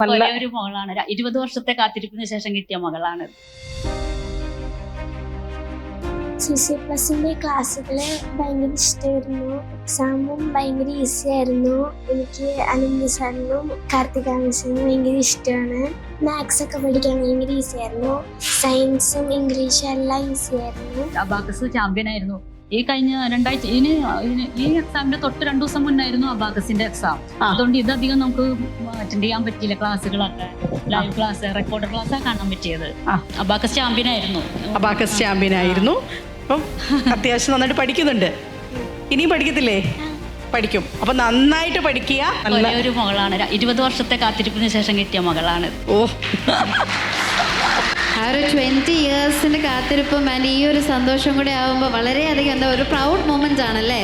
നല്ല ഒരേ ഒരു മകളാണ്. 20 വർഷത്തെ കാത്തിരിപ്പിന് ശേഷം കിട്ടിയ മകളാണ്. CC+ന്റെ ക്ലാസ്സുകൾ ഭയങ്കര ഇഷ്ടമായിരുന്നു. എക്സാമും ഭയങ്കര ഈസി ആയിരുന്നു. എനിക്ക് അനന്യ സാറിനും കാർത്തിക മിസ്സിനും ഭയങ്കര ഇഷ്ടമാണ്. മാത്സ് ഒക്കെ പഠിക്കാൻ ഭയങ്കര ഈസി ആയിരുന്നു. സയൻസും ഇംഗ്ലീഷും എല്ലാം ഈസി ആയിരുന്നു. അബാക്കസ് ചാമ്പ്യൻ ആയിരുന്നു. ഈ കഴിഞ്ഞ ഈ എക്സാമിന്റെ തൊട്ട് 2 ദിവസം മുന്നായിരുന്നു അബാക്കസിന്റെ എക്സാം. അതുകൊണ്ട് ഇതധികം നമുക്ക് അറ്റൻഡ് ചെയ്യാൻ പറ്റിയില്ല. ക്ലാസ്സുകളൊക്കെ ലൈവ് ക്ലാസ്, റെക്കോർഡ് ക്ലാസ് കാണാൻ പറ്റിയത്. അബാക്കസ് ചാമ്പ്യൻ ആയിരുന്നു. അബാക്കസ് ചാമ്പ്യൻ ആയിരുന്നു. അപ്പം അത്യാവശ്യം നന്നായിട്ട് പഠിക്കുന്നുണ്ട്. ഇനിയും പഠിക്കത്തില്ലേ? പഠിക്കും. അപ്പൊ നന്നായിട്ട് പഠിക്കുക. ഒരേ ഒരു മകളാണ്. 20 വർഷത്തെ കാത്തിരിപ്പിന് ശേഷം കിട്ടിയ മകളാണ്. ഓ, ആ ഒരു 20 ഇയേഴ്സിന്റെ കാത്തിരിപ്പും ആൻഡ് ഈ ഒരു സന്തോഷം കൂടെ ആവുമ്പോൾ വളരെയധികം എന്താ ഒരു പ്രൗഡ് മൊമെന്റ് ആണല്ലേ.